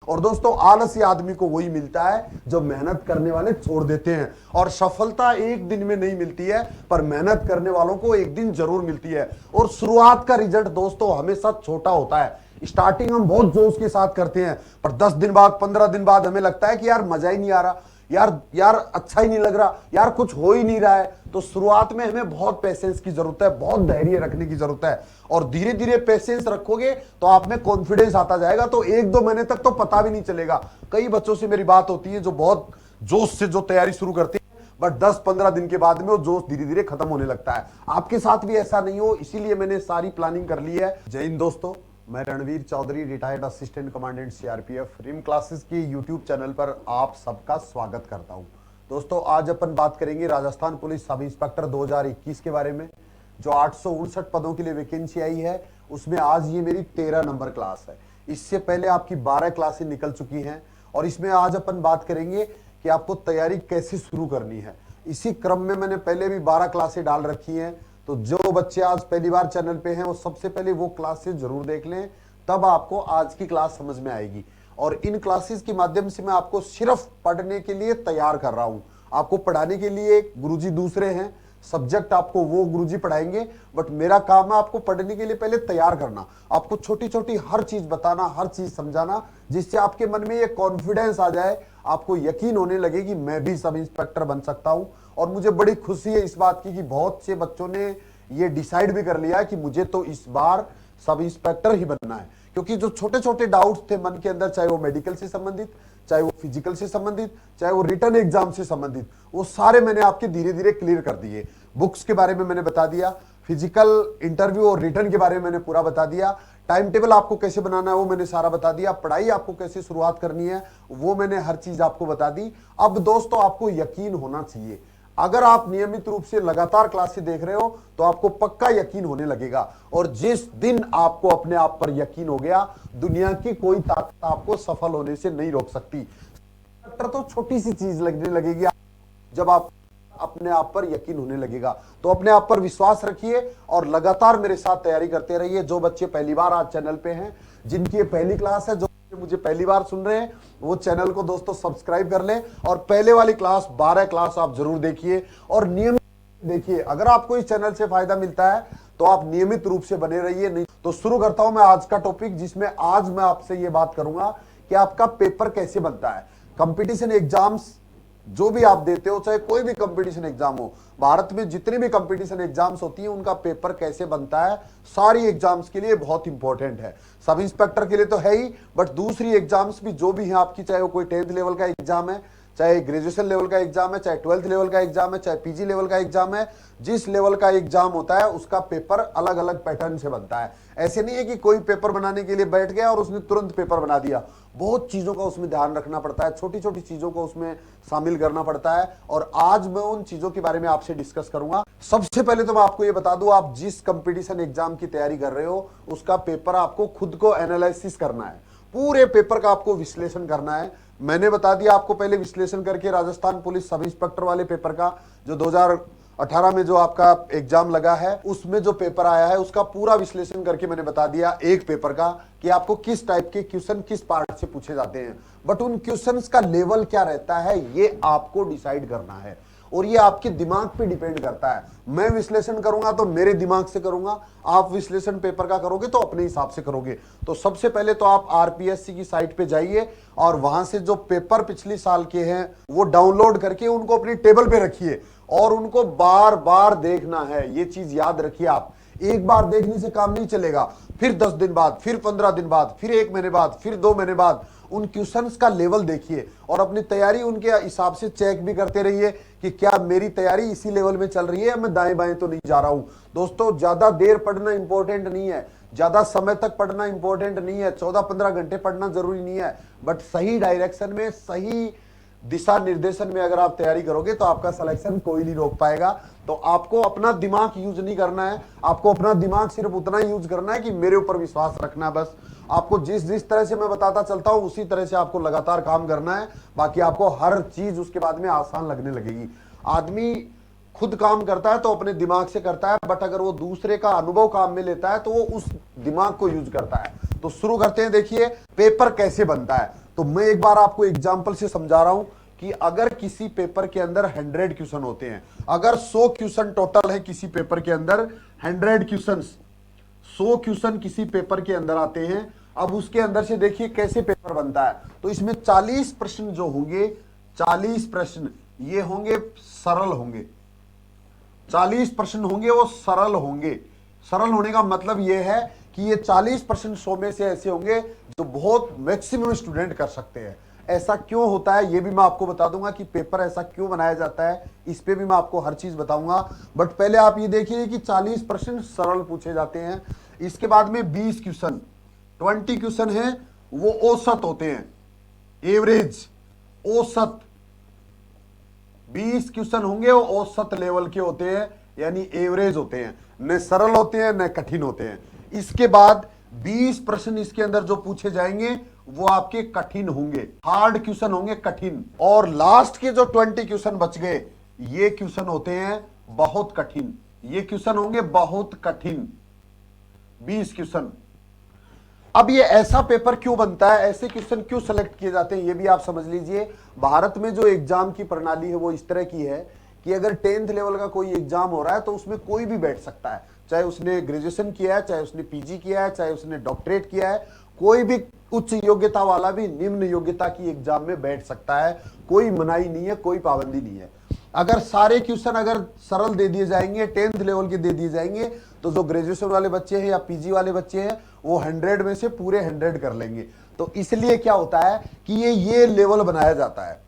और दोस्तों आलसी आदमी को वही मिलता है जो मेहनत करने वाले छोड़ देते हैं। और सफलता एक दिन में नहीं मिलती है, पर मेहनत करने वालों को एक दिन जरूर मिलती है। और शुरुआत का रिजल्ट दोस्तों हमेशा छोटा होता है। स्टार्टिंग हम बहुत जोश के साथ करते हैं, पर 10 दिन बाद 15 दिन बाद हमें लगता है कि यार मजा ही नहीं आ रहा, यार अच्छा ही नहीं लग रहा, यार कुछ हो ही नहीं रहा है। तो शुरुआत में हमें बहुत पेशेंस की जरूरत है, बहुत धैर्य रखने की जरूरत है। और धीरे धीरे पेशेंस रखोगे तो आप में कॉन्फिडेंस आता जाएगा, तो 1-2 महीने तक तो पता भी नहीं चलेगा। कई बच्चों से मेरी बात होती है जो बहुत जोश से जो तैयारी शुरू करते हैं, बट 10-15 दिन के बाद में वो जोश धीरे धीरे खत्म होने लगता है। आपके साथ भी ऐसा नहीं हो, इसीलिए मैंने सारी प्लानिंग कर ली है। जय हिंद दोस्तों, मैं Ranveer Chaudhary, retired assistant commandant CRPF, rim classes की यूट्यूब चैनल पर आप सबका स्वागत करता हूं। दोस्तों आज अपन बात करेंगे राजस्थान पुलिस सब इंस्पेक्टर 2021 के बारे में। जो 859 पदों के लिए वैकेंसी आई है, उसमें आज ये मेरी 13 नंबर क्लास है। इससे पहले आपकी 12 क्लासें निकल चुकी हैं, और इसमें आज अपन बात करेंगे कि आपको तैयारी कैसे शुरू करनी है। इसी क्रम में मैंने पहले भी 12 क्लासें डाल रखी हैं, तो जो बच्चे आज पहली बार चैनल पे हैं वो सबसे पहले वो क्लासेस जरूर देख लें, तब आपको आज की क्लास समझ में आएगी। और इन क्लासेस के माध्यम से मैं आपको सिर्फ पढ़ने के लिए तैयार कर रहा हूं। आपको पढ़ाने के लिए गुरुजी दूसरे हैं, सब्जेक्ट आपको वो गुरुजी पढ़ाएंगे, बट मेरा काम है आपको पढ़ने के लिए पहले तैयार करना, आपको छोटी छोटी हर चीज बताना, हर चीज समझाना, जिससे आपके मन में ये कॉन्फिडेंस आ जाए, आपको यकीन होने लगे कि मैं भी सब इंस्पेक्टर बन सकता हूं। और मुझे बड़ी खुशी है इस बात की कि बहुत से बच्चों ने ये डिसाइड भी कर लिया कि मुझे तो इस बार सब इंस्पेक्टर ही बनना है। क्योंकि जो छोटे छोटे डाउट्स थे मन के अंदर, चाहे वो मेडिकल से संबंधित, चाहे वो फिजिकल से संबंधित, चाहे वो रिटर्न एग्जाम से संबंधित, वो सारे मैंने आपके धीरे धीरे क्लियर कर दिए। बुक्स के बारे में मैंने बता दिया, फिजिकल, इंटरव्यू और रिटर्न के बारे में मैंने पूरा बता दिया, टाइम टेबल आपको कैसे बनाना है वो मैंने सारा बता दिया, पढ़ाई आपको कैसे शुरुआत करनी है वो मैंने हर चीज आपको बता दी। अब दोस्तों आपको यकीन होना चाहिए, अगर आप नियमित रूप से लगातार क्लासेस देख रहे हो तो आपको पक्का यकीन होने लगेगा। और जिस दिन आपको अपने आप पर यकीन हो गया, दुनिया की कोई ताकत आपको सफल होने से नहीं रोक सकती। तो छोटी सी चीज लगने लगेगी जब आप अपने आप पर यकीन होने लगेगा। तो अपने आप पर विश्वास रखिए और लगातार मेरे साथ तैयारी करते रहिए। जो बच्चे पहली बार आज चैनल पे हैं, जिनकी ये पहली क्लास है, जो मुझे पहली बार सुन रहे हैं, वो चैनल को दोस्तों सब्सक्राइब कर लें और पहले वाली क्लास 12 क्लास आप जरूर देखिए और नियमित देखिए। अगर आपको इस चैनल से फायदा मिलता है तो आप नियमित रूप से बने रहिए। नहीं तो शुरू करता हूं मैं आज का टॉपिक, जिसमें आज मैं आपसे ये बात करूंगा कि आपका पेपर कैसे बनता है। कंपटीशन एग्जाम्स जो भी आप देते हो, चाहे कोई भी कंपटीशन एग्जाम हो, भारत में जितने भी कंपटीशन एग्जाम्स होती हैं उनका पेपर कैसे बनता है, सारी एग्जाम्स के लिए बहुत इंपॉर्टेंट है। सब इंस्पेक्टर के लिए तो है ही, बट दूसरी एग्जाम्स भी जो भी है आपकी, चाहे वो कोई 10th लेवल का एग्जाम है, चाहे ग्रेजुएशन लेवल का एग्जाम है, चाहे 12th लेवल का एग्जाम है, चाहे पीजी लेवल का एग्जाम है, जिस लेवल का एग्जाम होता है उसका पेपर अलग अलग पैटर्न से बनता है। ऐसे नहीं है कि कोई पेपर बनाने के लिए बैठ गया और उसने तुरंत पेपर बना दिया। बहुत चीजों का उसमें ध्यान रखना पड़ता है, छोटी छोटी चीजों को उसमें शामिल करना पड़ता है, और आज मैं उन चीजों के बारे में आपसे डिस्कस करूंगा। सबसे पहले तो मैं आपको ये बता दूं, आप जिस कंपटीशन एग्जाम की तैयारी कर रहे हो उसका पेपर आपको खुद को एनालिसिस करना है, पूरे पेपर का आपको विश्लेषण करना है। मैंने बता दिया आपको पहले विश्लेषण करके, राजस्थान पुलिस सब इंस्पेक्टर वाले पेपर का जो 2018 में जो आपका एग्जाम लगा है, उसमें जो पेपर आया है उसका पूरा विश्लेषण करके मैंने बता दिया एक पेपर का कि आपको किस टाइप के क्वेश्चन किस पार्ट से पूछे जाते हैं। बट उन क्वेश्चंस का लेवल क्या रहता है ये आपको डिसाइड करना है, और ये आपके दिमाग पे डिपेंड करता है। मैं विश्लेषण करूंगा तो मेरे दिमाग से करूंगा, आप विश्लेषण पेपर का करोगे तो अपने हिसाब से करोगे। तो सबसे पहले तो आप आरपीएससी की साइट पे जाइए और वहां से जो पेपर पिछले साल के हैं वो डाउनलोड करके उनको अपनी टेबल पे रखिए और उनको बार बार देखना है। ये चीज याद रखिए, आप एक बार देखने से काम नहीं चलेगा। फिर 10 दिन बाद, फिर 15 दिन बाद, फिर 1 महीने बाद, फिर 2 महीने बाद उन क्वेश्चंस का लेवल देखिए और अपनी तैयारी उनके हिसाब से चेक भी करते रहिए कि क्या मेरी तैयारी इसी लेवल में चल रही है या मैं दाएं बाएं तो नहीं जा रहा हूं। दोस्तों ज्यादा देर पढ़ना इंपॉर्टेंट नहीं है, ज्यादा समय तक पढ़ना इंपॉर्टेंट नहीं है, 14-15 घंटे पढ़ना जरूरी नहीं है, बट सही डायरेक्शन में, सही दिशा निर्देशन में अगर आप तैयारी करोगे तो आपका सिलेक्शन कोई नहीं रोक पाएगा। तो आपको अपना दिमाग यूज नहीं करना है, आपको अपना दिमाग सिर्फ उतना ही यूज करना है कि मेरे ऊपर विश्वास रखना है। बस आपको जिस तरह से मैं बताता चलता हूं उसी तरह से आपको लगातार काम करना है, बाकी आपको हर चीज उसके बाद में आसान लगने लगेगी। आदमी खुद काम करता है तो अपने दिमाग से करता है, बट अगर वो दूसरे का अनुभव काम में लेता है तो वो उस दिमाग को यूज करता है। तो शुरू करते हैं। देखिए पेपर कैसे बनता है। तो मैं एक बार आपको एग्जाम्पल से समझा रहा हूं कि अगर किसी पेपर के अंदर 100 क्वेश्चन होते हैं, अगर 100 क्वेश्चन टोटल है किसी पेपर के अंदर, 100 क्वेश्चन, 100 क्वेश्चन किसी पेपर के अंदर आते हैं। अब उसके अंदर से देखिए कैसे पेपर बनता है। तो इसमें 40 प्रश्न जो होंगे, 40 प्रश्न ये होंगे सरल होंगे, 40 प्रश्न होंगे वो सरल होंगे। सरल होने का मतलब ये है कि ये 40 प्रश्न 100 में से ऐसे होंगे जो बहुत मैक्सिमम स्टूडेंट कर सकते हैं। ऐसा क्यों होता है ये भी मैं आपको बता दूंगा कि पेपर ऐसा क्यों बनाया जाता है, इस पे भी मैं आपको हर चीज बताऊंगा। बट पहले आप ये देखिए कि 40 प्रश्न सरल पूछे जाते हैं। इसके बाद में 20 क्वेश्चन, 20 क्वेश्चन है वो औसत होते हैं, एवरेज, औसत। 20 क्वेश्चन होंगे वो औसत लेवल के होते हैं, यानी एवरेज होते हैं, न सरल होते हैं न कठिन होते हैं। इसके बाद 20 प्रश्न इसके अंदर जो पूछे जाएंगे वो आपके कठिन होंगे, हार्ड क्वेश्चन होंगे, कठिन। और लास्ट के जो 20 क्वेश्चन बच गए ये क्वेश्चन होते हैं बहुत कठिन, ये क्वेश्चन होंगे बहुत कठिन, 20 क्वेश्चन। अब ये ऐसा पेपर क्यों बनता है, ऐसे क्वेश्चन क्यों सेलेक्ट किए जाते हैं, ये भी आप समझ लीजिए। भारत में जो एग्जाम की प्रणाली है वो इस तरह की है कि अगर 10th लेवल का कोई एग्जाम हो रहा है तो उसमें कोई भी बैठ सकता है, चाहे उसने ग्रेजुएशन किया है, चाहे उसने पीजी किया है, चाहे उसने डॉक्टरेट किया है, कोई भी उच्च योग्यता वाला भी निम्न योग्यता की एग्जाम में बैठ सकता है, कोई मनाही नहीं है, कोई पाबंदी नहीं है। अगर सारे क्वेश्चन अगर सरल दे दिए जाएंगे, 10th लेवल के दे दिए जाएंगे, तो जो ग्रेजुएशन वाले बच्चे हैं या पीजी वाले बच्चे हैं वो 100 में से पूरे 100 कर लेंगे। तो इसलिए क्या होता है कि ये लेवल बनाया जाता है।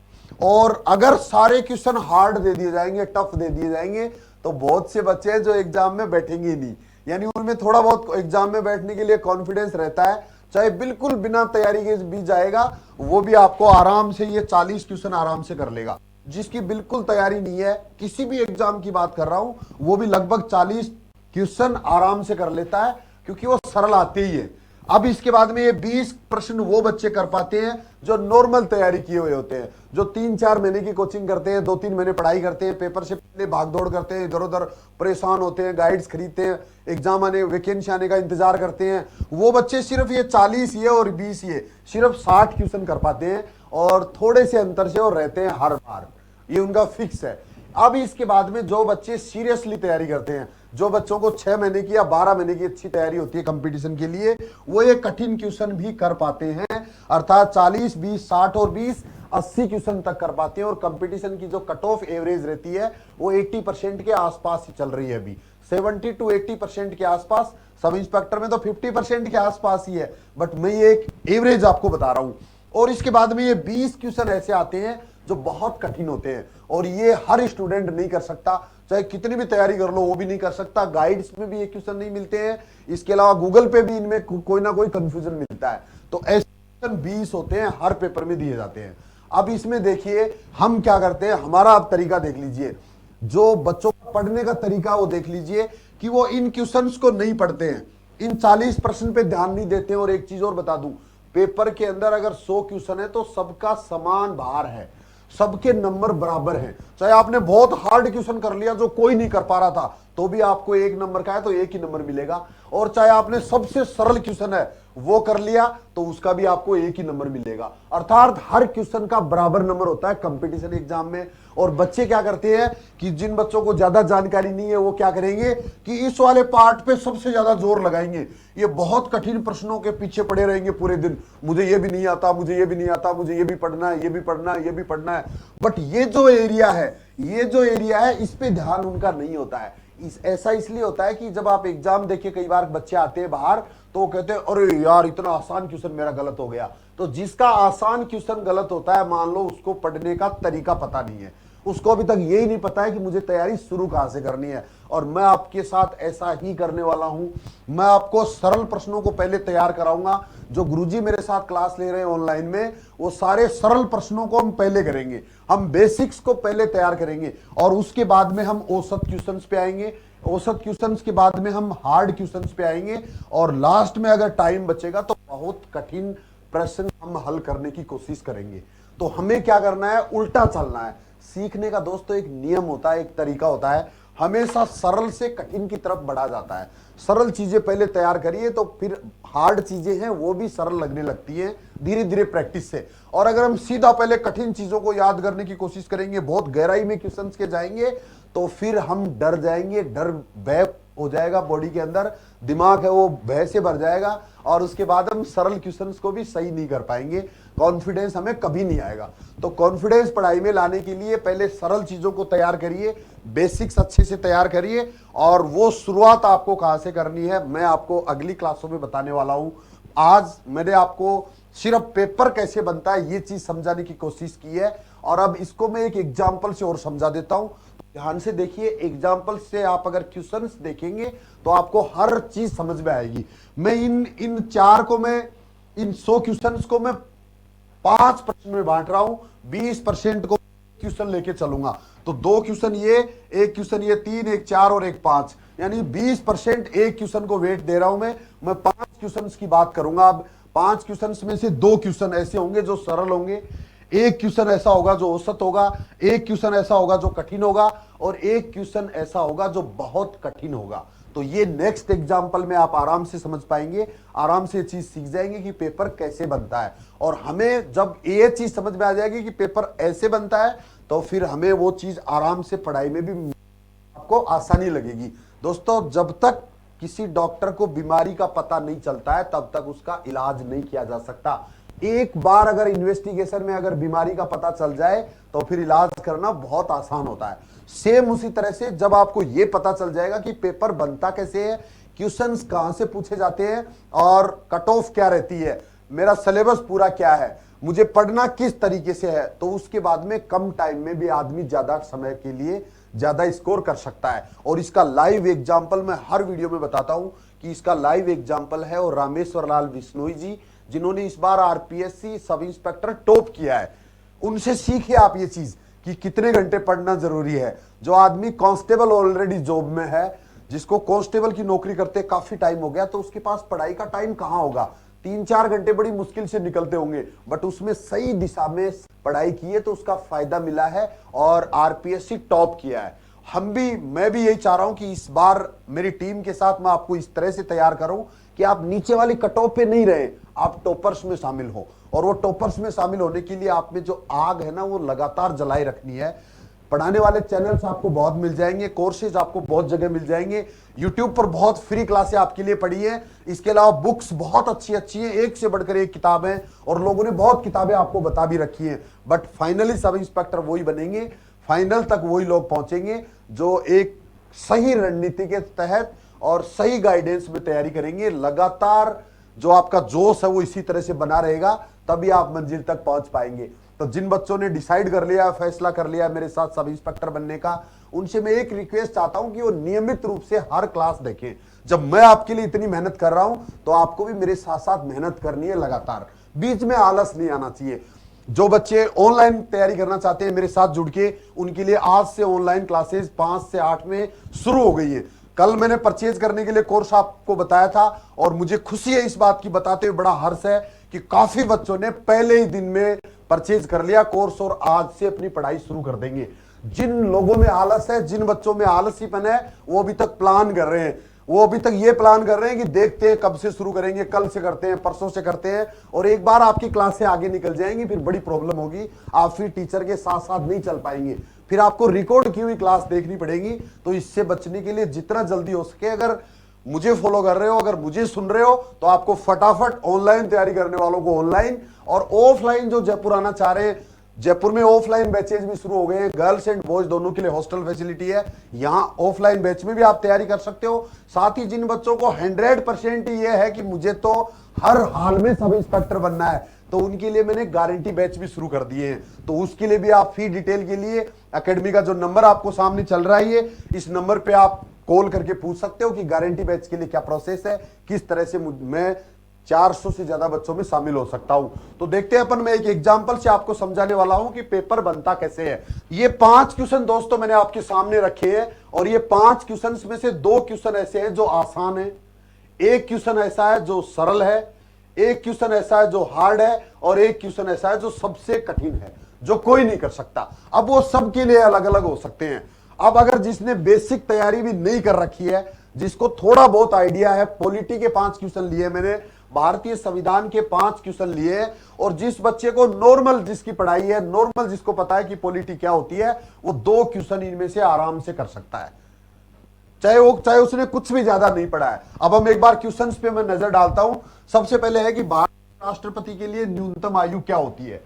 और अगर सारे क्वेश्चन हार्ड दे दिए जाएंगे, टफ दे दिए जाएंगे, तो बहुत से बच्चे हैं जो एग्जाम में बैठेंगे ही नहीं, यानी उनमें थोड़ा बहुत एग्जाम में बैठने के लिए कॉन्फिडेंस रहता है, चाहे बिल्कुल बिना तैयारी के भी जाएगा वो भी आपको आराम से ये 40 क्वेश्चन आराम से कर लेगा। जिसकी बिल्कुल तैयारी नहीं है, किसी भी एग्जाम की बात कर रहा हूं, वो भी लगभग 40 क्वेश्चन आराम से कर लेता है क्योंकि वो सरल आते ही है। अब इसके बाद में ये 20 प्रश्न वो बच्चे कर पाते हैं जो नॉर्मल तैयारी किए हुए होते हैं, जो 3-4 महीने की कोचिंग करते हैं, 2-3 महीने पढ़ाई करते हैं, पेपर से पहले भागदौड़ करते हैं, इधर उधर परेशान होते हैं, गाइड्स खरीदते हैं, एग्जाम आने, वैकेंसी आने का इंतजार करते हैं। वो बच्चे सिर्फ ये 40 ये और 20 ये सिर्फ 60 क्वेश्चन कर पाते हैं और थोड़े से अंतर से वो रहते हैं हर बार, ये उनका फिक्स है। अब इसके बाद में जो बच्चे सीरियसली तैयारी करते हैं, जो बच्चों को 6 महीने की या 12 महीने की अच्छी तैयारी होती है कंपटीशन के लिए, वो ये कठिन क्वेश्चन भी कर पाते हैं। अर्थात 40, 20, 60 और 20 80 क्वेश्चन तक कर पाते हैं। और कंपटीशन की जो कट ऑफ एवरेज रहती है वो 80% के आसपास ही चल रही है अभी, 70 to 80% के आसपास। सब इंस्पेक्टर में तो 50% के आसपास ही है, बट मैं ये एक एवरेज आपको बता रहा हूं। और इसके बाद में ये 20 क्वेश्चन ऐसे आते हैं जो बहुत कठिन होते हैं और ये हर स्टूडेंट नहीं कर सकता, चाहे कितनी भी तैयारी कर लो वो भी नहीं कर सकता। गाइड्स में भी ये क्वेश्चन नहीं मिलते हैं, इसके अलावा गूगल पे भी इनमें कोई ना कोई कंफ्यूजन मिलता है। तो ऐसे क्वेश्चन 20 होते हैं, हर पेपर में दिए जाते हैं। अब इसमें देखिए हम क्या करते हैं, हमारा आप तरीका देख लीजिए, जो बच्चों का पढ़ने का तरीका वो देख लीजिए कि वो इन क्वेश्चंस को नहीं पढ़ते हैं, इन 40 प्रश्न पे ध्यान नहीं देते हैं। और एक चीज और बता दूं, पेपर के अंदर अगर 100 क्वेश्चन है तो सबका समान भार है, सबके नंबर बराबर हैं। चाहे आपने बहुत हार्ड क्वेश्चन कर लिया जो कोई नहीं कर पा रहा था तो भी आपको 1 नंबर का है तो 1 ही नंबर मिलेगा, और चाहे आपने सबसे सरल क्वेश्चन है वो कर लिया तो उसका भी आपको 1 ही नंबर मिलेगा। अर्थात हर क्वेश्चन का बराबर नंबर होता है कंपटीशन एग्जाम में। और बच्चे क्या करते हैं कि जिन बच्चों को ज्यादा जानकारी नहीं है वो क्या करेंगे कि इस वाले पार्ट पे सबसे ज्यादा जोर लगाएंगे, ये बहुत कठिन प्रश्नों के पीछे पड़े रहेंगे पूरे दिन, मुझे ये भी नहीं आता, मुझे ये भी नहीं आता, मुझे ये भी पढ़ना है, ये भी पढ़ना है, ये भी पढ़ना है। बट ये जो एरिया है इस पे ध्यान उनका नहीं होता है। ऐसा इसलिए होता है कि जब आप एग्जाम देखिए, कई बार बच्चे आते हैं बाहर तो कहते हैं अरे यार इतना आसान क्वेश्चन मेरा गलत हो गया। तो जिसका आसान क्वेश्चन गलत होता है, मान लो उसको पढ़ने का तरीका पता नहीं है, उसको अभी तक यही नहीं पता है कि मुझे तैयारी शुरू कहां से करनी है। और मैं आपके साथ ऐसा ही करने वाला हूं, मैं आपको सरल प्रश्नों को पहले तैयार कराऊंगा। जो गुरुजी मेरे साथ क्लास ले रहे हैं ऑनलाइन में, वो सारे सरल प्रश्नों को हम पहले करेंगे, हम बेसिक्स को पहले तैयार करेंगे और उसके बाद में हम औसत क्वेश्चंस पे आएंगे, औसत क्वेश्चंस के बाद में हम हार्ड क्वेश्चंस पे आएंगे और लास्ट में अगर टाइम बचेगा तो बहुत कठिन प्रश्न हम हल करने की कोशिश करेंगे। तो हमें क्या करना है, उल्टा चलना है। सीखने का दोस्तों एक नियम होता है, एक तरीका होता है। हमेशा सरल से कठिन की तरफ बढ़ा जाता है। सरल चीजें पहले तैयार करिए तो फिर हार्ड चीजें हैं वो भी सरल लगने लगती हैं धीरे धीरे प्रैक्टिस से। और अगर हम सीधा पहले कठिन चीजों को याद करने की कोशिश करेंगे, बहुत गहराई में क्वेश्चंस के जाएंगे, तो फिर हम डर जाएंगे, डर भय हो जाएगा बॉडी के अंदर, दिमाग है वो भय से भर जाएगा और उसके बाद हम सरल क्वेश्चंस को भी सही नहीं कर पाएंगे, कॉन्फिडेंस हमें कभी नहीं आएगा। तो कॉन्फिडेंस पढ़ाई में लाने के लिए पहले सरल चीजों को तैयार करिए, बेसिक्स अच्छे से तैयार करिए, और वो शुरुआत आपको कहां से करनी है मैं आपको अगली क्लासों में बताने वाला हूं। आज मैंने आपको सिर्फ पेपर कैसे बनता है ये चीज समझाने की कोशिश की है, और अब इसको मैं एक एग्जाम्पल से और समझा देता हूं। ध्यान से देखिए, एग्जाम्पल से आप अगर क्वेश्चंस देखेंगे तो आपको हर चीज समझ में आएगी। मैं इन चार को, मैं इन 100 क्वेश्चंस को मैं 5 प्रश्न में बांट रहा हूं, 20% को क्वेश्चन लेके चलूंगा। तो 2 क्वेश्चन ये, 1 क्वेश्चन ये, 3, 1 4 और 1 5, यानी 20% एक क्वेश्चन को वेट दे रहा हूं मैं 5 क्वेश्चन की बात करूंगा। अब 5 क्वेश्चन में से 2 क्वेश्चन ऐसे होंगे जो सरल होंगे, 1 क्वेश्चन ऐसा होगा जो औसत होगा, 1 क्वेश्चन ऐसा होगा जो कठिन होगा, और 1 क्वेश्चन ऐसा होगा जो बहुत कठिन होगा। तो ये नेक्स्ट एग्जाम्पल में आप आराम से समझ पाएंगे, आराम से चीज सीख जाएंगे कि पेपर कैसे बनता है। और हमें जब ये चीज समझ में आ जाएगी कि पेपर ऐसे बनता है तो फिर हमें वो चीज आराम से पढ़ाई में भी आपको आसानी लगेगी। दोस्तों, जब तक किसी डॉक्टर को बीमारी का पता नहीं चलता है तब तक उसका इलाज नहीं किया जा सकता। एक बार अगर इन्वेस्टिगेशन में अगर बीमारी का पता चल जाए तो फिर इलाज करना बहुत आसान होता है। सेम उसी तरह से जब आपको यह पता चल जाएगा कि पेपर बनता कैसे है, क्वेश्चंस कहां से पूछे जाते हैं और कट ऑफ क्या रहती है, मेरा सिलेबस पूरा क्या है, मुझे पढ़ना किस तरीके से है, तो उसके बाद में कम टाइम में भी आदमी ज्यादा समय के लिए ज्यादा स्कोर कर सकता है। और इसका लाइव एग्जाम्पल मैं हर वीडियो में बताता हूं कि इसका लाइव एग्जाम्पल है और रामेश्वर लाल बिश्नोई जी, जिन्होंने इस बार आरपीएससी सब इंस्पेक्टर टॉप किया है। उनसे सीखिए आप ये चीज कि कितने घंटे पढ़ना जरूरी है। जो आदमी कांस्टेबल ऑलरेडी जॉब में है, जिसको कांस्टेबल की नौकरी करते काफी टाइम हो गया, तो उसके पास पढ़ाई का टाइम कहां होगा, 3-4 घंटे बड़ी मुश्किल से निकलते होंगे, बट उसमें सही दिशा में पढ़ाई की है तो उसका फायदा मिला है और आरपीएससी टॉप किया है। मैं भी यही चाह रहा हूं कि इस बार मेरी टीम के साथ मैं आपको इस तरह से तैयार करूं कि आप नीचे वाली कट ऑफ पे नहीं रहे, आप टॉपर्स में शामिल हो। और वो टॉपर्स में शामिल होने के लिए आप में जो आग है ना वो लगातार जलाई रखनी है। पढ़ाने वाले चैनल्स आपको बहुत मिल जाएंगे, कोर्सेज आपको बहुत जगह मिल जाएंगे, यूट्यूब पर बहुत फ्री क्लासें आपके लिए पड़ी है। इसके अलावा बुक्स बहुत अच्छी अच्छी हैं, एक से बढ़कर एक किताब है, और लोगों ने बहुत किताबें आपको बता भी रखी हैं। बट फाइनली सब इंस्पेक्टर वही बनेंगे, फाइनल तक वही लोग पहुंचेंगे जो एक सही रणनीति के तहत और सही गाइडेंस में तैयारी करेंगे। लगातार जो आपका जोश है वो इसी तरह से बना रहेगा, तभी आप मंजिल तक पहुंच पाएंगे। तो जिन बच्चों ने डिसाइड कर लिया, फैसला कर लिया मेरे साथ सब इंस्पेक्टर बनने का, उनसे मैं एक रिक्वेस्ट चाहता हूं कि वो नियमित रूप से हर क्लास देखें। जब मैं आपके लिए इतनी मेहनत कर रहा हूं तो आपको भी मेरे साथ साथ मेहनत करनी है लगातार, बीच में आलस नहीं आना चाहिए। जो बच्चे ऑनलाइन तैयारी करना चाहते हैं मेरे साथ जुड़ के, उनके लिए आज से ऑनलाइन क्लासेस 5 से 8 में शुरू हो गई है। कल मैंने परचेज करने के लिए कोर्स आपको बताया था और मुझे खुशी है इस बात की बताते हुए, बड़ा हर्ष है कि काफी बच्चों ने पहले ही दिन में परचेज कर लिया कोर्स और आज से अपनी पढ़ाई शुरू कर देंगे। जिन लोगों में आलस है, जिन बच्चों में आलसीपन है, वो अभी तक प्लान कर रहे हैं, वो अभी तक ये प्लान कर रहे हैं कि देखते हैं कब से शुरू करेंगे, कल से करते हैं, परसों से करते हैं, और एक बार आपकी क्लास से आगे निकल जाएंगी फिर बड़ी प्रॉब्लम होगी, आप फिर टीचर के साथ साथ नहीं चल पाएंगे, फिर आपको रिकॉर्ड की हुई क्लास देखनी पड़ेगी। तो इससे बचने के लिए जितना जल्दी हो सके, अगर मुझे फॉलो कर रहे हो, अगर मुझे सुन रहे हो, तो आपको फटाफट ऑनलाइन तैयारी करने वालों को ऑनलाइन और ऑफलाइन जो जयपुर आना चाह रहे हैं, जयपुर में ऑफलाइन बैचेज भी शुरू हो गए हैं, गर्ल्स एंड बॉयज दोनों के लिए हॉस्टल फैसिलिटी है, यहां ऑफलाइन बैच में भी आप तैयारी कर सकते हो। साथ ही जिन बच्चों को 100% ये है कि मुझे तो हर हाल में सब इंस्पेक्टर बनना है, तो उनके लिए मैंने गारंटी बैच भी शुरू कर दिए हैं। तो उसके लिए भी आप फी डिटेल के लिए एकेडमी का जो नंबर आपको सामने चल रहा है, इस नंबर पे आप कॉल करके पूछ सकते हो कि गारंटी बैच के लिए क्या प्रोसेस है, किस तरह से मैं 400 से ज्यादा बच्चों में शामिल हो सकता हूं। तो देखते हैं अपन, मैं एक एग्जांपल से आपको समझाने वाला हूं कि पेपर बनता कैसे है। ये 5 क्वेश्चन दोस्तों मैंने आपके सामने रखे हैं, और ये 5 क्वेश्चन में से 2 क्वेश्चन ऐसे हैं जो आसान है, 1 क्वेश्चन ऐसा है जो सरल है, 1 क्वेश्चन ऐसा है जो हार्ड है, और 1 क्वेश्चन ऐसा है जो सबसे कठिन है, जो कोई नहीं कर सकता। अब वो सबके लिए अलग अलग हो सकते हैं। अब अगर जिसने बेसिक तैयारी भी नहीं कर रखी है, जिसको थोड़ा बहुत आइडिया है, पॉलिटी के 5 क्वेश्चन लिए मैंने, भारतीय संविधान के 5 क्वेश्चन लिए, और जिस बच्चे को नॉर्मल, जिसकी पढ़ाई है नॉर्मल, जिसको पता है कि पॉलिटी क्या होती है, वो 2 क्वेश्चन इनमें से आराम से कर सकता है, चाहे उसने कुछ भी ज्यादा नहीं पढ़ा है। अब हम एक बार क्वेश्चंस पे मैं नजर डालता हूं। सबसे पहले है कि भारत राष्ट्रपति के लिए न्यूनतम आयु क्या होती है।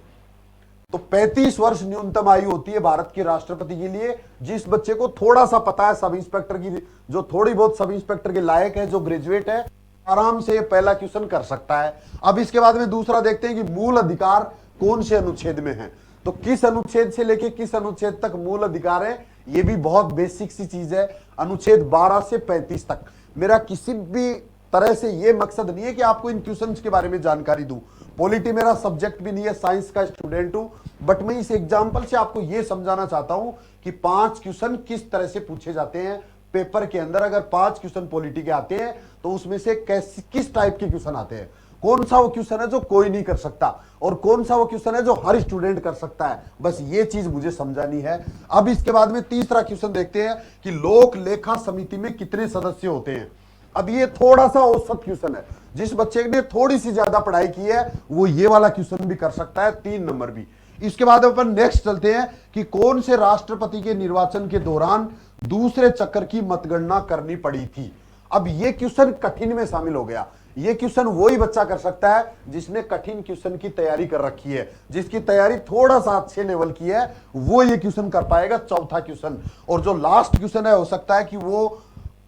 तो 35 वर्ष न्यूनतम आयु होती है भारत के राष्ट्रपति के लिए। जिस बच्चे को थोड़ा सा पता है सब इंस्पेक्टर की, जो थोड़ी बहुत सब इंस्पेक्टर के लायक है, जो ग्रेजुएट है, आराम से पहला क्वेश्चन कर सकता है। अब इसके बाद में दूसरा देखते हैं कि मूल अधिकार कौन से अनुच्छेद में है। तो किस अनुच्छेद से लेके किस अनुच्छेद तक मूल अधिकार है, ये भी बहुत बेसिक सी चीज है। अनुच्छेद 12 से 35 तक। मेरा किसी भी तरह से ये मकसद नहीं है कि आपको इन क्वेश्चंस के बारे में जानकारी दूं। पॉलिटी मेरा सब्जेक्ट भी नहीं है, साइंस का स्टूडेंट हूं, बट मैं इस एग्जांपल से आपको ये समझाना चाहता हूं कि 5 क्वेश्चन किस तरह से पूछे जाते हैं पेपर के अंदर। अगर 5 क्वेश्चन पॉलिटी के आते हैं तो उसमें से किस टाइप के क्वेश्चन आते हैं, कौन सा वो क्वेश्चन है जो कोई नहीं कर सकता, और कौन सा वो क्वेश्चन है जो हर स्टूडेंट कर सकता है। बस ये चीज मुझे समझानी है। अब इसके बाद में तीसरा क्वेश्चन देखते हैं कि लोक लेखा समिति में कितने सदस्य होते हैं। अब ये थोड़ा सा औसत क्वेश्चन है, जिस बच्चे ने थोड़ी सी ज्यादा पढ़ाई की है वो ये वाला क्वेश्चन भी कर सकता है, 3 नंबर भी। इसके बाद अपन नेक्स्ट चलते हैं कि कौन से राष्ट्रपति के निर्वाचन के दौरान दूसरे चक्र की मतगणना करनी पड़ी थी। अब ये क्वेश्चन कठिन में शामिल हो गया। ये क्वेश्चन वही बच्चा कर सकता है जिसने कठिन क्वेश्चन की तैयारी कर रखी है, जिसकी तैयारी थोड़ा सा अच्छे लेवल की है, वो ये क्वेश्चन कर पाएगा, चौथा क्वेश्चन। और जो लास्ट क्वेश्चन है, हो सकता है कि वो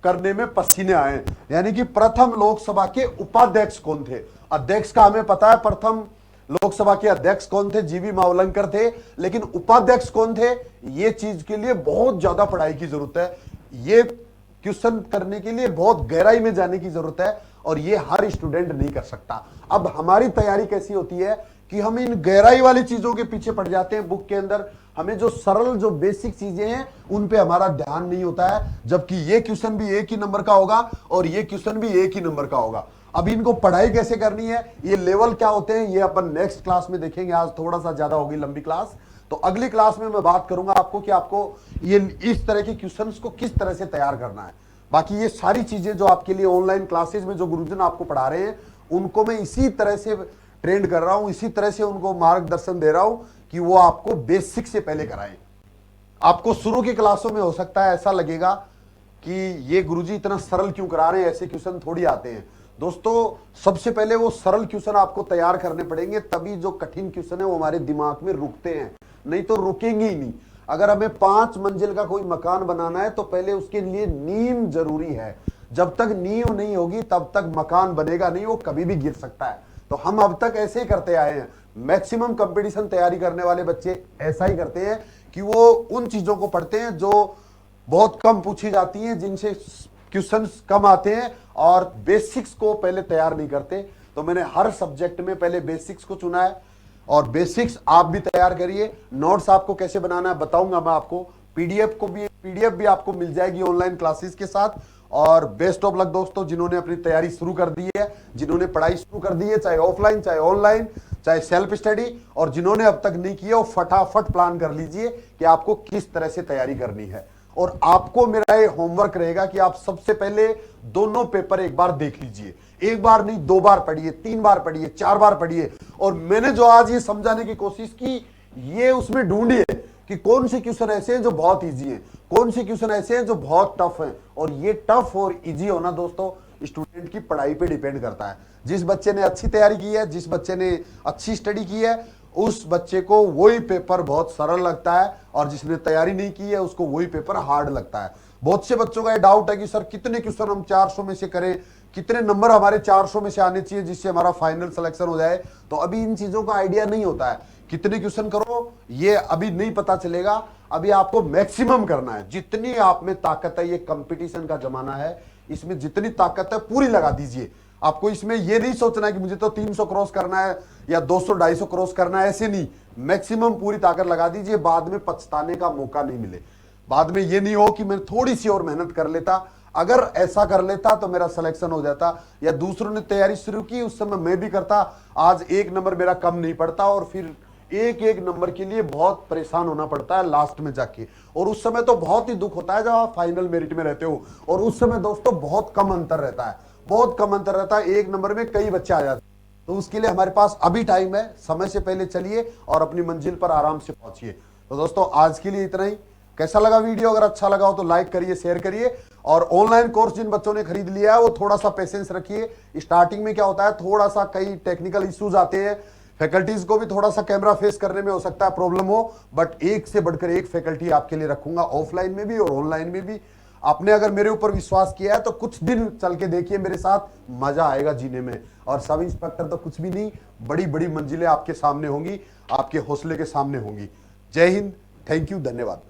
करने में पसीने आए। यानी कि प्रथम लोकसभा के उपाध्यक्ष कौन थे। अध्यक्ष का हमें पता है, प्रथम लोकसभा के अध्यक्ष कौन थे, जीवी मावलंकर थे, लेकिन उपाध्यक्ष कौन थे, ये चीज के लिए बहुत ज्यादा पढ़ाई की जरूरत है। ये क्वेश्चन करने के लिए बहुत गहराई में जाने की जरूरत है, और ये हर स्टूडेंट नहीं कर सकता। अब हमारी तैयारी कैसी होती है कि हम इन गहराई वाली चीजों के पीछे पड़ जाते हैं बुक के अंदर। हमें जो सरल, जो बेसिक चीजें हैं उन पे हमारा ध्यान नहीं होता है, जबकि ये क्वेश्चन भी एक ही नंबर का होगा और ये क्वेश्चन भी एक ही नंबर का होगा। अब इनको पढ़ाई कैसे करनी है, ये लेवल क्या होते हैं, ये अपन नेक्स्ट क्लास में देखेंगे। आज थोड़ा सा ज्यादा होगी लंबी क्लास, तो अगली क्लास में मैं बात करूंगा आपको कि आपको ये इस तरह के क्वेश्चंस को किस तरह से तैयार करना है। बाकी ये सारी चीजें जो आपके लिए ऑनलाइन क्लासेस में जो गुरुजन आपको पढ़ा रहे हैं, उनको मैं इसी तरह से ट्रेंड कर रहा हूं, इसी तरह से उनको मार्गदर्शन दे रहा हूं कि वो आपको बेसिक से पहले कराएं। आपको शुरू की क्लासों में हो सकता है ऐसा लगेगा कि ये गुरुजी इतना सरल क्यों करा रहे हैं, ऐसे क्वेश्चन थोड़ी आते हैं। दोस्तों, सबसे पहले वो सरल क्वेश्चन आपको तैयार करने पड़ेंगे, तभी जो कठिन क्वेश्चन है वो हमारे दिमाग में रुकते हैं, नहीं तो रुकेंगे ही नहीं। अगर हमें 5 मंजिल का कोई मकान बनाना है तो पहले उसके लिए नींव जरूरी है। जब तक नींव नहीं होगी तब तक मकान बनेगा नहीं, वो कभी भी गिर सकता है। तो हम अब तक ऐसे ही करते आए हैं। मैक्सिमम कंपटीशन तैयारी करने वाले बच्चे ऐसा ही करते हैं कि वो उन चीजों को पढ़ते हैं जो बहुत कम पूछी जाती हैं, जिनसे क्वेश्चंस कम आते हैं, और बेसिक्स को पहले तैयार नहीं करते। तो मैंने हर सब्जेक्ट में पहले बेसिक्स को चुना है, और बेसिक्स आप भी तैयार करिए। नोट्स आपको कैसे बनाना है बताऊंगा मैं आपको। पीडीएफ भी आपको मिल जाएगी ऑनलाइन क्लासेस के साथ। और बेस्ट ऑफ लक दोस्तों, जिन्होंने अपनी तैयारी शुरू कर दी है, जिन्होंने पढ़ाई शुरू कर दी है, चाहे ऑफलाइन चाहे ऑनलाइन चाहे सेल्फ स्टडी, और जिन्होंने अब तक नहीं किया वो फटाफट प्लान कर लीजिए कि आपको किस तरह से तैयारी करनी है। और आपको मेरा ये होमवर्क रहेगा कि आप सबसे पहले दोनों पेपर एक बार देख लीजिए। एक बार नहीं, 2 बार पढ़िए, 3 बार पढ़िए, 4 बार पढ़िए। और मैंने जो आज ये समझाने की कोशिश की, ये उसमें ढूंढिए कि कौन से क्वेश्चन ऐसे हैं जो बहुत इजी हैं, कौन से क्वेश्चन ऐसे हैं जो बहुत टफ हैं। और ये टफ और इजी होना दोस्तों स्टूडेंट की पढ़ाई पे डिपेंड करता है। जिस बच्चे ने अच्छी तैयारी की है, जिस बच्चे ने अच्छी स्टडी की है, उस बच्चे को वही पेपर बहुत सरल लगता है, और जिसने तैयारी नहीं की है उसको वही पेपर हार्ड लगता है। बहुत से बच्चों का ये डाउट है कि सर कितने क्वेश्चन हम 400 में से करें, कितने नंबर हमारे 400 में से आने चाहिए जिससे हमारा फाइनल सिलेक्शन हो जाए। तो अभी इन चीजों का आइडिया नहीं होता है। कितने क्वेश्चन करो ये अभी नहीं पता चलेगा, अभी आपको मैक्सिमम करना है। जितनी आप में ताकत है, ये कंपटीशन का जमाना है, इसमें जितनी ताकत है पूरी लगा दीजिए। आपको इसमें ये नहीं सोचना है कि मुझे तो 300 क्रॉस करना है या 200-250 क्रॉस करना है, ऐसे नहीं। मैक्सिमम पूरी ताकत लगा दीजिए, बाद में पछताने का मौका नहीं मिले। बाद में ये नहीं हो कि मैं थोड़ी सी और मेहनत कर लेता, अगर ऐसा कर लेता तो मेरा सिलेक्शन हो जाता, या दूसरों ने तैयारी शुरू की उस समय मैं भी करता, आज 1 नंबर मेरा कम नहीं पड़ता और फिर एक एक नंबर के लिए बहुत परेशान होना पड़ता है लास्ट में जाके, और उस समय तो बहुत ही दुख होता है जब आप फाइनल मेरिट में रहते हो, और उस समय दोस्तों बहुत कम अंतर रहता है, बहुत कम अंतर रहता है, एक नंबर में कई बच्चे आ जाते हैं। तो उसके लिए हमारे पास अभी टाइम है, समय से पहले चलिए और अपनी मंजिल पर आराम से पहुंचिए। तो दोस्तों आज के लिए इतना ही। कैसा लगा वीडियो? अगर अच्छा लगा हो तो लाइक करिए, शेयर करिए, और ऑनलाइन कोर्स जिन बच्चों ने खरीद लिया है वो थोड़ा सा पेशेंस रखिए। स्टार्टिंग में क्या होता है, थोड़ा सा कई टेक्निकल इश्यूज आते हैं, फैकल्टीज को भी थोड़ा सा कैमरा फेस करने में हो सकता है प्रॉब्लम हो, बट एक से बढ़कर एक फैकल्टी आपके लिए रखूंगा, ऑफलाइन में भी और ऑनलाइन में भी। आपने अगर मेरे ऊपर विश्वास किया है तो कुछ दिन चल के देखिए मेरे साथ, मजा आएगा जीने में। और सब इंस्पेक्टर तो कुछ भी नहीं, बड़ी बड़ी मंजिलें आपके सामने होंगी, आपके हौसले के सामने होंगी। जय हिंद, थैंक यू, धन्यवाद।